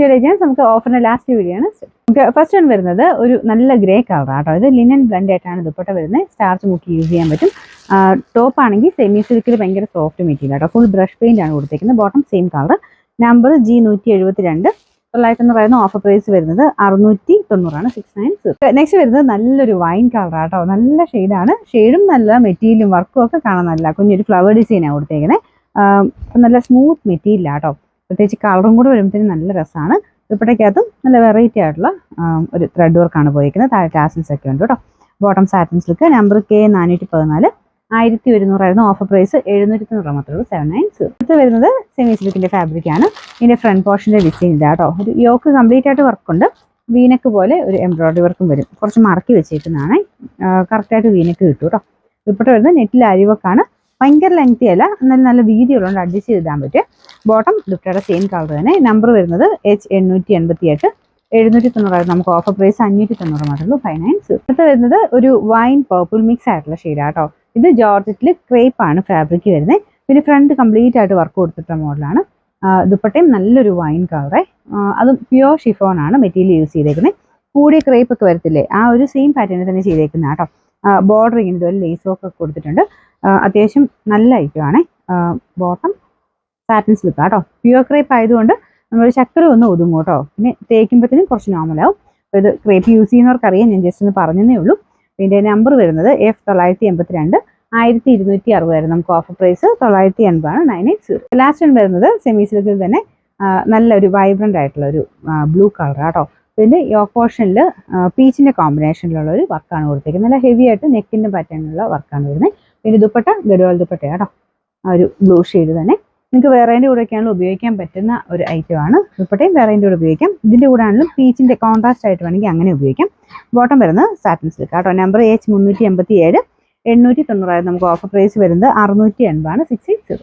ചെയ്യാൻ നമുക്ക് ഓഫറിന്റെ last video ആണ്. നമുക്ക് ഫസ്റ്റ് വൺ വരുന്നത് ഒരു നല്ല ഗ്രേ കളറാണ് കേട്ടോ. ഇത് ലിനൻ ബ്ലെൻഡ് ആയിട്ടാണ് ദുപ്പട്ട വരുന്നത്. സ്റ്റാർച്ച് മുക്കി യൂസ് ചെയ്യാൻ പറ്റും. ടോപ്പ് ആണെങ്കിൽ സെമി സിൽക്കിൽ ഭയങ്കര സോഫ്റ്റ് മെറ്റീരിയൽ കേട്ടോ. ഫുൾ ബ്രഷ് പെയിന്റ് ആണ് കൊടുത്തേക്കുന്നത്. Bottom same colour. Number G172. 900 offer price വരുന്നത് 690 690. നെക്സ്റ്റ് വരുന്നത് നല്ലൊരു വൈൻ കളറാണ് കേട്ടോ. നല്ല ഷെയ്ഡാണ്. ഷെയ്ഡും നല്ല മെറ്റീരിയലും വർക്കും ഒക്കെ കാണാൻ നല്ല കുഞ്ഞൊരു ഫ്ലവർ ഡിസൈനാണ് കൊടുത്തേക്കുന്നത്. നല്ല സ്മൂത്ത് മെറ്റീരിയൽ കേട്ടോ. പ്രത്യേകിച്ച് കളറും കൂടെ വരുമ്പോഴത്തേനും നല്ല രസമാണ്. ദുപ്പട്ടയ്ക്കകത്തും നല്ല വെറൈറ്റി ആയിട്ടുള്ള ഒരു ത്രെഡ് വർക്കാണ് പോയിരിക്കുന്നത്. താഴെ ടാസിൽസ് ഒക്കെ ഉണ്ട് കേട്ടോ. Bottom satin silk. Number K414. 1100 offer price 790 മാത്രമേ ഉള്ളൂ. 790. അടുത്ത് വരുന്നത് സെമി സിൽക്കിന്റെ ഫാബ്രിക് ആണ്. ഇതിന്റെ ഫ്രണ്ട് പോർഷന്റെ ഡിസൈൻ ഇല്ല കേട്ടോ. ഒരു യോക്ക് കംപ്ലീറ്റ് ആയിട്ട് വർക്കുണ്ട്. വീനക്ക് പോലെ ഒരു എംബ്രോയിഡറി വർക്കും വരും. കുറച്ച് മറക്കി വെച്ചേക്കുന്നതാണ്. കറക്റ്റായിട്ട് വീനക്ക് കിട്ടും കേട്ടോ. ദുപ്പട്ട വരുന്നത് നെറ്റിൽ അരിവക്കാണ്. ഭയങ്കര ലെങ്തി അല്ല, എന്നാലും നല്ല വീതിയുള്ളതുകൊണ്ട് അഡ്ജസ്റ്റ് ചെയ്തിടാൻ പറ്റും. ബോട്ടം ദുപ്പട്ടയുടെ സെയിം കളർ തന്നെ. നമ്പർ വരുന്നത് H888. 790 നമുക്ക് ഓഫർ പ്രൈസ് 590 മാത്രമേ ഉള്ളൂ. 590. അടുത്ത് വരുന്നത് ഒരു വൈൻ പർപ്പിൾ മിക്സ് ആയിട്ടുള്ള ഷെയ്ഡാണ് കേട്ടോ. ഇത് ജോർജറ്റിൽ ക്രേപ്പ് ആണ് ഫാബ്രിക് വരുന്നത്. പിന്നെ ഫ്രണ്ട് കംപ്ലീറ്റ് ആയിട്ട് വർക്ക് കൊടുത്തിട്ടുള്ള മോഡലാണ്. ദുപ്പട്ടയും നല്ലൊരു വൈൻ കളറേ. അതും പ്യുവർ ഷിഫോൺ ആണ് മെറ്റീരിയൽ യൂസ് ചെയ്തേക്കുന്നത്. കൂടിയ ക്രേപ്പ് ഒക്കെ വരത്തില്ലേ, ആ ഒരു സെയിം പാറ്റേണിൽ തന്നെ ചെയ്തേക്കുന്ന കേട്ടോ. ബോർഡർ ഇങ്ങനെ ഇതുപോലെ ലേസ് വർക്ക് ഒക്കെ കൊടുത്തിട്ടുണ്ട്. അത്യാവശ്യം നല്ല ഐറ്റം ആണ്. ബോട്ടം സാറ്റിൻ സിൽക്ക് കേട്ടോ. പ്യുവർ ക്രേപ്പ് ആയതുകൊണ്ട് നമ്മൾ ചക്കര ഒന്ന് ഒതുങ്ങും കേട്ടോ. പിന്നെ തേക്കുമ്പോഴത്തേനും കുറച്ച് നോർമലാവും. അപ്പോൾ ഇത് ക്രേപ്പ് യൂസ് ചെയ്യുന്നവർക്കറിയാം, ഞാൻ ജസ്റ്റ് ഒന്ന് പറഞ്ഞതേ ഉള്ളൂ. ഇതിൻ്റെ നമ്പർ വരുന്നത് F982. 1260 നമുക്ക് ഓഫർ പ്രൈസ് 980 ആണ്. 980. ലാസ്റ്റ് വൺ വരുന്നത് സെമി സിൽക്കിൽ തന്നെ നല്ലൊരു വൈബ്രന്റ് ആയിട്ടുള്ള ഒരു ബ്ലൂ കളർ കേട്ടോ. ഇതിൻ്റെ യോക്ക് പോർഷനിൽ പീച്ചിന്റെ കോമ്പിനേഷനിലുള്ള ഒരു വർക്കാണ് കൊടുത്തേക്കുന്നത്. നല്ല ഹെവി ആയിട്ട് നെക്കിന്റെ പാറ്റേണിലുള്ള വർക്കാണ് വരുന്നത്. പിന്നെ ദുപ്പട്ട ഗഡ്വാൾ ദുപ്പട്ട കേട്ടോ. ആ ഒരു ബ്ലൂ ഷെയ്ഡ് തന്നെ. നിങ്ങൾക്ക് വേറേൻ്റെ കൂടെയൊക്കെയാണല്ലോ ഉപയോഗിക്കാൻ പറ്റുന്ന ഒരു ഐറ്റം ആണ്. ദുപ്പട്ടയും വേറേൻ്റെ കൂടെ ഉപയോഗിക്കാം. ഇതിൻ്റെ കൂടെ ആണെങ്കിലും പീച്ചിന്റെ കോൺട്രാസ്റ്റ് ആയിട്ട് വേണമെങ്കിൽ അങ്ങനെ ഉപയോഗിക്കാം. ബോട്ടം വരുന്നത് സാറ്റിൻ സിൽക്ക് കേട്ടോ. Number H387. 890 നമുക്ക് ഓഫർ പ്രൈസ് വരുന്നത് 680 ആണ്. 680.